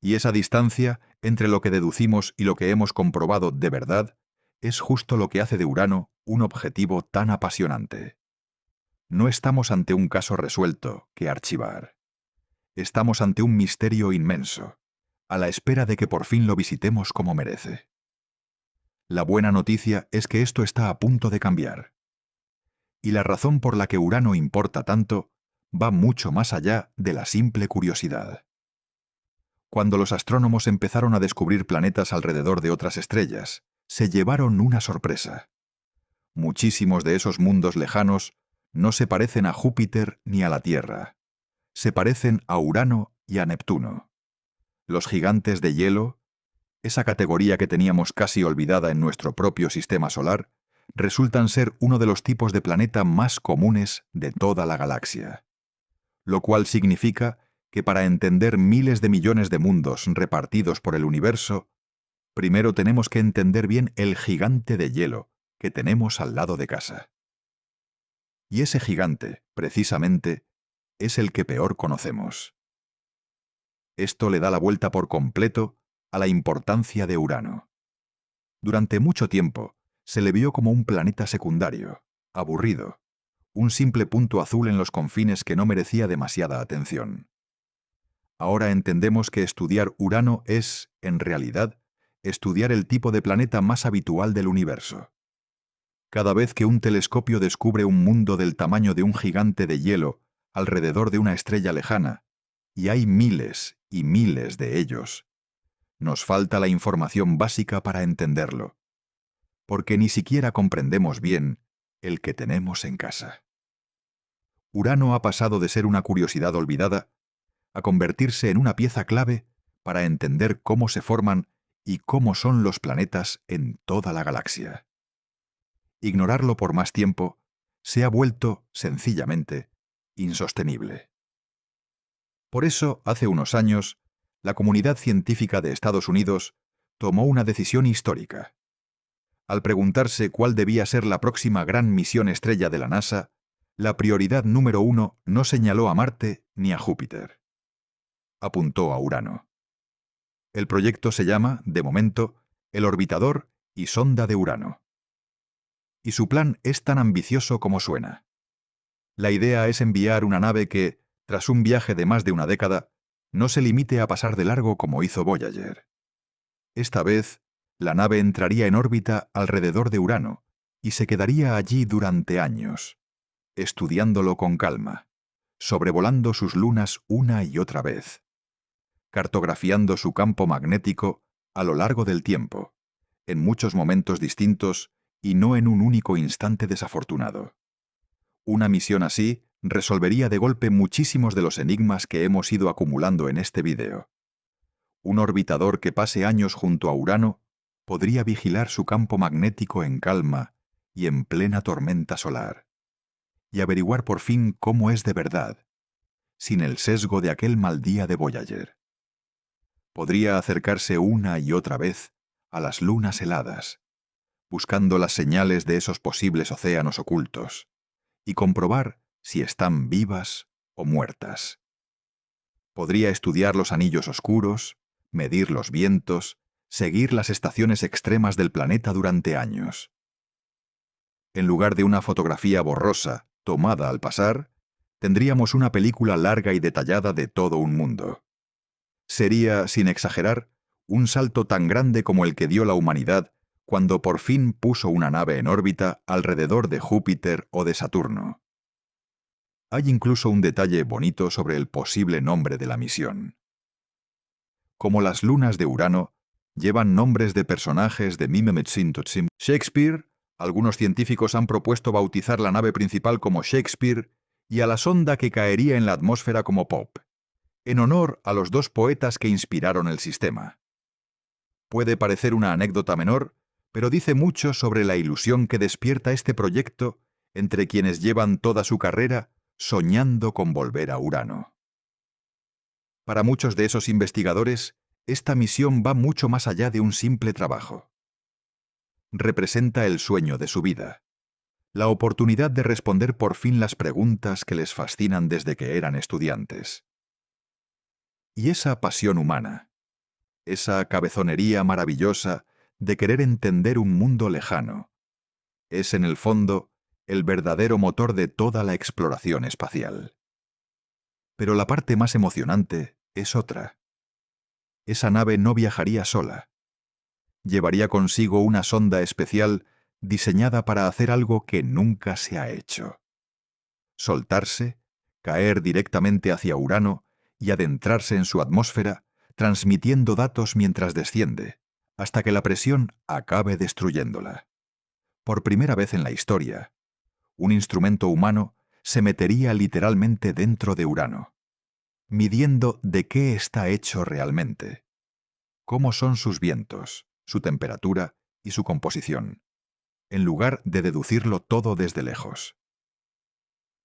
Y esa distancia entre lo que deducimos y lo que hemos comprobado de verdad es justo lo que hace de Urano un objetivo tan apasionante. No estamos ante un caso resuelto que archivar. Estamos ante un misterio inmenso, a la espera de que por fin lo visitemos como merece. La buena noticia es que esto está a punto de cambiar. Y la razón por la que Urano importa tanto va mucho más allá de la simple curiosidad. Cuando los astrónomos empezaron a descubrir planetas alrededor de otras estrellas, se llevaron una sorpresa. Muchísimos de esos mundos lejanos no se parecen a Júpiter ni a la Tierra. Se parecen a Urano y a Neptuno. Los gigantes de hielo, esa categoría que teníamos casi olvidada en nuestro propio sistema solar, resultan ser uno de los tipos de planeta más comunes de toda la galaxia. Lo cual significa que para entender miles de millones de mundos repartidos por el universo, primero tenemos que entender bien el gigante de hielo que tenemos al lado de casa. Y ese gigante, precisamente, es el que peor conocemos. Esto le da la vuelta por completo a la importancia de Urano. Durante mucho tiempo se le vio como un planeta secundario, aburrido, un simple punto azul en los confines que no merecía demasiada atención. Ahora entendemos que estudiar Urano es, en realidad, estudiar el tipo de planeta más habitual del universo. Cada vez que un telescopio descubre un mundo del tamaño de un gigante de hielo alrededor de una estrella lejana, y hay miles y miles de ellos, nos falta la información básica para entenderlo, porque ni siquiera comprendemos bien el que tenemos en casa. Urano ha pasado de ser una curiosidad olvidada a convertirse en una pieza clave para entender cómo se forman y cómo son los planetas en toda la galaxia. Ignorarlo por más tiempo se ha vuelto, sencillamente, insostenible. Por eso, hace unos años, la comunidad científica de Estados Unidos tomó una decisión histórica. Al preguntarse cuál debía ser la próxima gran misión estrella de la NASA, la prioridad número 1 no señaló a Marte ni a Júpiter. Apuntó a Urano. El proyecto se llama, de momento, el Orbitador y Sonda de Urano. Y su plan es tan ambicioso como suena. La idea es enviar una nave que, tras un viaje de más de una década, no se limite a pasar de largo como hizo Voyager. Esta vez, la nave entraría en órbita alrededor de Urano y se quedaría allí durante años, estudiándolo con calma, sobrevolando sus lunas una y otra vez, cartografiando su campo magnético a lo largo del tiempo, en muchos momentos distintos y no en un único instante desafortunado. Una misión así resolvería de golpe muchísimos de los enigmas que hemos ido acumulando en este vídeo. Un orbitador que pase años junto a Urano podría vigilar su campo magnético en calma y en plena tormenta solar, y averiguar por fin cómo es de verdad, sin el sesgo de aquel mal día de Voyager. Podría acercarse una y otra vez a las lunas heladas, buscando las señales de esos posibles océanos ocultos, y comprobar si están vivas o muertas. Podría estudiar los anillos oscuros, medir los vientos, seguir las estaciones extremas del planeta durante años. En lugar de una fotografía borrosa Tomada al pasar, tendríamos una película larga y detallada de todo un mundo. Sería, sin exagerar, un salto tan grande como el que dio la humanidad cuando por fin puso una nave en órbita alrededor de Júpiter o de Saturno. Hay incluso un detalle bonito sobre el posible nombre de la misión. Como las lunas de Urano, llevan nombres de personajes de Shakespeare. Algunos científicos han propuesto bautizar la nave principal como Shakespeare y a la sonda que caería en la atmósfera como Pope, en honor a los dos poetas que inspiraron el sistema. Puede parecer una anécdota menor, pero dice mucho sobre la ilusión que despierta este proyecto entre quienes llevan toda su carrera soñando con volver a Urano. Para muchos de esos investigadores, esta misión va mucho más allá de un simple trabajo. Representa el sueño de su vida, la oportunidad de responder por fin las preguntas que les fascinan desde que eran estudiantes. Y esa pasión humana, esa cabezonería maravillosa de querer entender un mundo lejano, es en el fondo el verdadero motor de toda la exploración espacial. Pero la parte más emocionante es otra. Esa nave no viajaría sola. Llevaría consigo una sonda especial diseñada para hacer algo que nunca se ha hecho: soltarse, caer directamente hacia Urano y adentrarse en su atmósfera, transmitiendo datos mientras desciende, hasta que la presión acabe destruyéndola. Por primera vez en la historia, un instrumento humano se metería literalmente dentro de Urano, midiendo de qué está hecho realmente, cómo son sus vientos, su temperatura y su composición, en lugar de deducirlo todo desde lejos.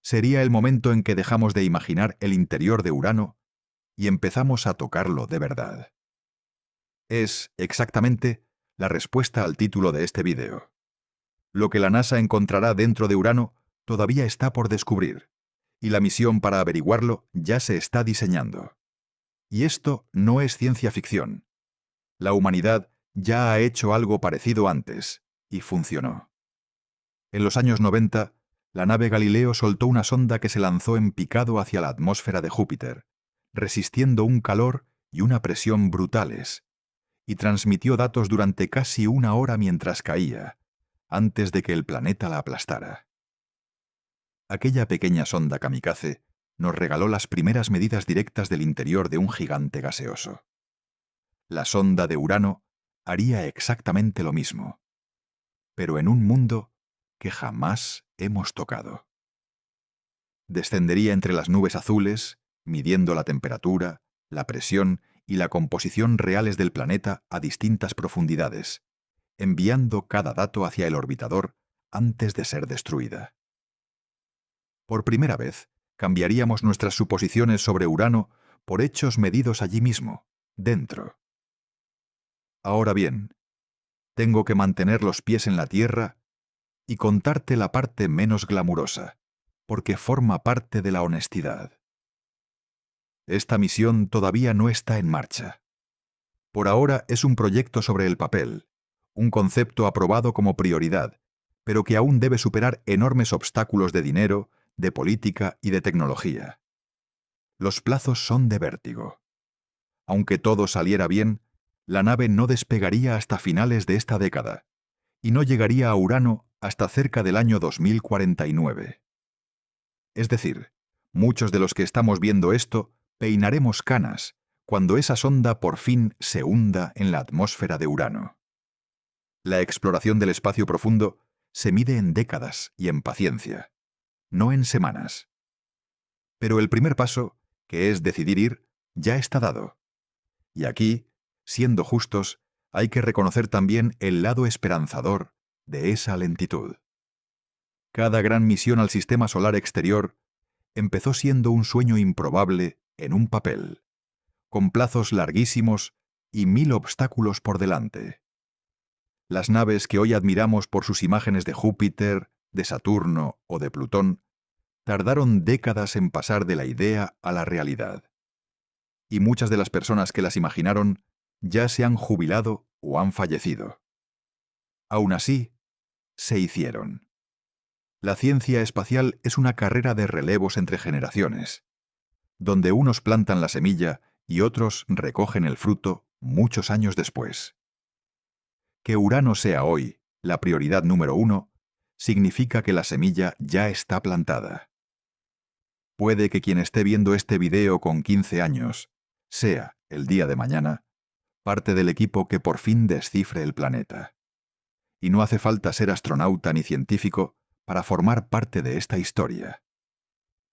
Sería el momento en que dejamos de imaginar el interior de Urano y empezamos a tocarlo de verdad. Es, exactamente, la respuesta al título de este vídeo. Lo que la NASA encontrará dentro de Urano todavía está por descubrir, y la misión para averiguarlo ya se está diseñando. Y esto no es ciencia ficción. La humanidad ya ha hecho algo parecido antes, y funcionó. En los años 90, la nave Galileo soltó una sonda que se lanzó en picado hacia la atmósfera de Júpiter, resistiendo un calor y una presión brutales, y transmitió datos durante casi una hora mientras caía, antes de que el planeta la aplastara. Aquella pequeña sonda kamikaze nos regaló las primeras medidas directas del interior de un gigante gaseoso. La sonda de Urano haría exactamente lo mismo, pero en un mundo que jamás hemos tocado. Descendería entre las nubes azules, midiendo la temperatura, la presión y la composición reales del planeta a distintas profundidades, enviando cada dato hacia el orbitador antes de ser destruida. Por primera vez, cambiaríamos nuestras suposiciones sobre Urano por hechos medidos allí mismo, dentro. Ahora bien, tengo que mantener los pies en la tierra y contarte la parte menos glamurosa, porque forma parte de la honestidad. Esta misión todavía no está en marcha. Por ahora es un proyecto sobre el papel, un concepto aprobado como prioridad, pero que aún debe superar enormes obstáculos de dinero, de política y de tecnología. Los plazos son de vértigo. Aunque todo saliera bien, la nave no despegaría hasta finales de esta década, y no llegaría a Urano hasta cerca del año 2049. Es decir, muchos de los que estamos viendo esto peinaremos canas cuando esa sonda por fin se hunda en la atmósfera de Urano. La exploración del espacio profundo se mide en décadas y en paciencia, no en semanas. Pero el primer paso, que es decidir ir, ya está dado. Y aquí, siendo justos, hay que reconocer también el lado esperanzador de esa lentitud. Cada gran misión al sistema solar exterior empezó siendo un sueño improbable en un papel, con plazos larguísimos y 1000 obstáculos por delante. Las naves que hoy admiramos por sus imágenes de Júpiter, de Saturno o de Plutón tardaron décadas en pasar de la idea a la realidad. Y muchas de las personas que las imaginaron ya se han jubilado o han fallecido. Aún así, se hicieron. La ciencia espacial es una carrera de relevos entre generaciones, donde unos plantan la semilla y otros recogen el fruto muchos años después. Que Urano sea hoy la prioridad número 1 significa que la semilla ya está plantada. Puede que quien esté viendo este video con 15 años sea, el día de mañana, parte del equipo que por fin descifre el planeta. Y no hace falta ser astronauta ni científico para formar parte de esta historia.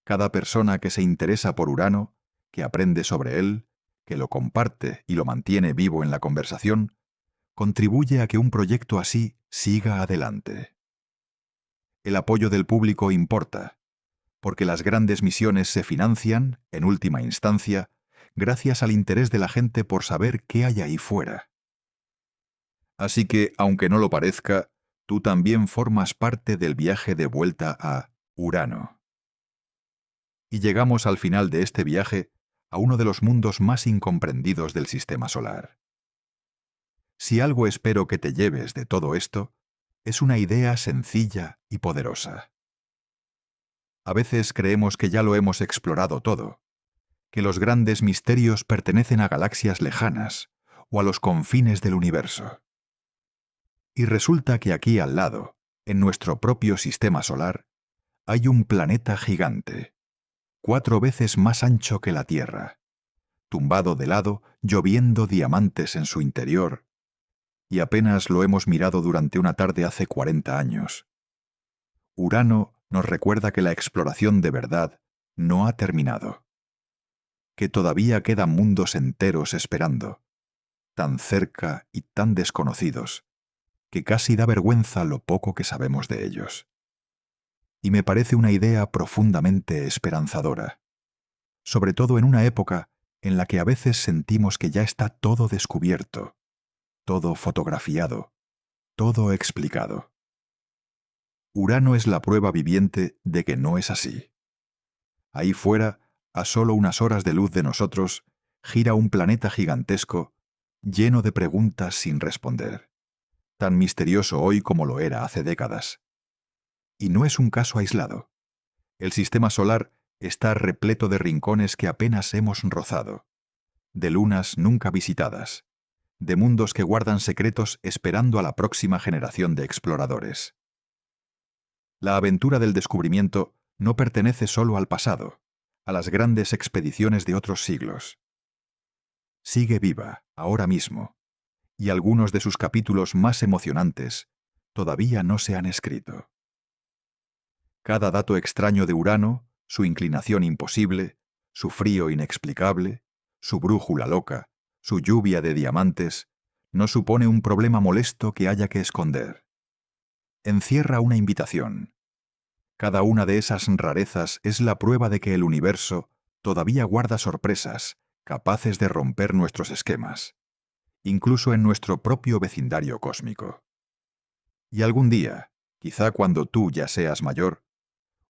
Cada persona que se interesa por Urano, que aprende sobre él, que lo comparte y lo mantiene vivo en la conversación, contribuye a que un proyecto así siga adelante. El apoyo del público importa, porque las grandes misiones se financian, en última instancia, gracias al interés de la gente por saber qué hay ahí fuera. Así que, aunque no lo parezca, tú también formas parte del viaje de vuelta a Urano. Y llegamos al final de este viaje a uno de los mundos más incomprendidos del sistema solar. Si algo espero que te lleves de todo esto, es una idea sencilla y poderosa. A veces creemos que ya lo hemos explorado todo, que los grandes misterios pertenecen a galaxias lejanas o a los confines del universo. Y resulta que aquí al lado, en nuestro propio sistema solar, hay un planeta gigante, 4 veces más ancho que la Tierra, tumbado de lado, lloviendo diamantes en su interior, y apenas lo hemos mirado durante una tarde hace 40 años. Urano nos recuerda que la exploración de verdad no ha terminado, que todavía quedan mundos enteros esperando, tan cerca y tan desconocidos, que casi da vergüenza lo poco que sabemos de ellos. Y me parece una idea profundamente esperanzadora, sobre todo en una época en la que a veces sentimos que ya está todo descubierto, todo fotografiado, todo explicado. Urano es la prueba viviente de que no es así. Ahí fuera, a solo unas horas de luz de nosotros, gira un planeta gigantesco, lleno de preguntas sin responder, tan misterioso hoy como lo era hace décadas. Y no es un caso aislado. El sistema solar está repleto de rincones que apenas hemos rozado, de lunas nunca visitadas, de mundos que guardan secretos esperando a la próxima generación de exploradores. La aventura del descubrimiento no pertenece solo al pasado, a las grandes expediciones de otros siglos. Sigue viva, ahora mismo, y algunos de sus capítulos más emocionantes todavía no se han escrito. Cada dato extraño de Urano, su inclinación imposible, su frío inexplicable, su brújula loca, su lluvia de diamantes, no supone un problema molesto que haya que esconder. Encierra una invitación. Cada una de esas rarezas es la prueba de que el universo todavía guarda sorpresas capaces de romper nuestros esquemas, incluso en nuestro propio vecindario cósmico. Y algún día, quizá cuando tú ya seas mayor,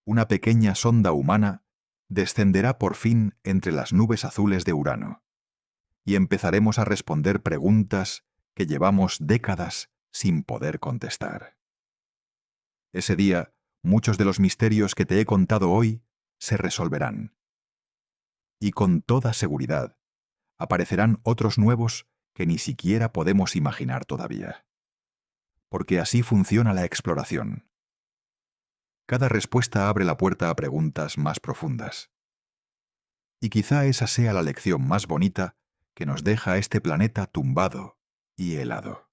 una pequeña sonda humana descenderá por fin entre las nubes azules de Urano, y empezaremos a responder preguntas que llevamos décadas sin poder contestar. Ese día, muchos de los misterios que te he contado hoy se resolverán. Y con toda seguridad, aparecerán otros nuevos que ni siquiera podemos imaginar todavía. Porque así funciona la exploración. Cada respuesta abre la puerta a preguntas más profundas. Y quizá esa sea la lección más bonita que nos deja este planeta tumbado y helado.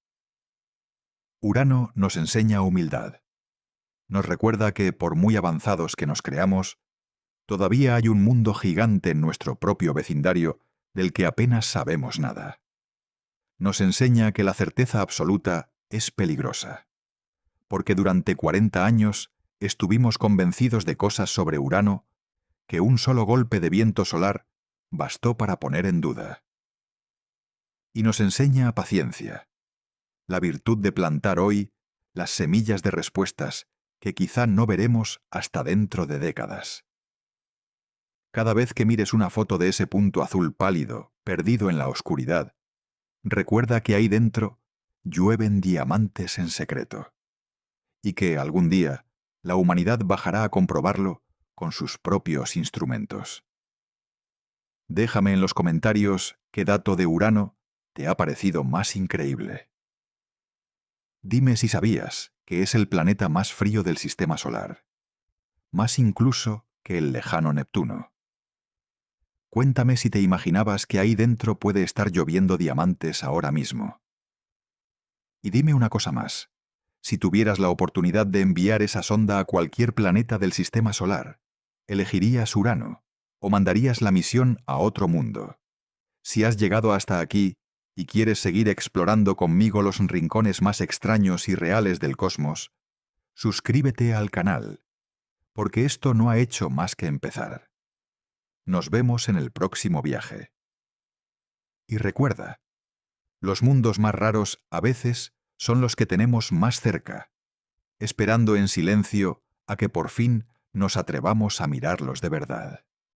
Urano nos enseña humildad. Nos recuerda que, por muy avanzados que nos creamos, todavía hay un mundo gigante en nuestro propio vecindario del que apenas sabemos nada. Nos enseña que la certeza absoluta es peligrosa, porque durante 40 años estuvimos convencidos de cosas sobre Urano que un solo golpe de viento solar bastó para poner en duda. Y nos enseña paciencia, la virtud de plantar hoy las semillas de respuestas que quizá no veremos hasta dentro de décadas. Cada vez que mires una foto de ese punto azul pálido, perdido en la oscuridad, recuerda que ahí dentro llueven diamantes en secreto, y que algún día la humanidad bajará a comprobarlo con sus propios instrumentos. Déjame en los comentarios qué dato de Urano te ha parecido más increíble. Dime si sabías que es el planeta más frío del sistema solar, más incluso que el lejano Neptuno. Cuéntame si te imaginabas que ahí dentro puede estar lloviendo diamantes ahora mismo. Y dime una cosa más. Si tuvieras la oportunidad de enviar esa sonda a cualquier planeta del sistema solar, ¿elegirías Urano o mandarías la misión a otro mundo? Si has llegado hasta aquí y quieres seguir explorando conmigo los rincones más extraños y reales del cosmos, suscríbete al canal, porque esto no ha hecho más que empezar. Nos vemos en el próximo viaje. Y recuerda, los mundos más raros a veces son los que tenemos más cerca, esperando en silencio a que por fin nos atrevamos a mirarlos de verdad.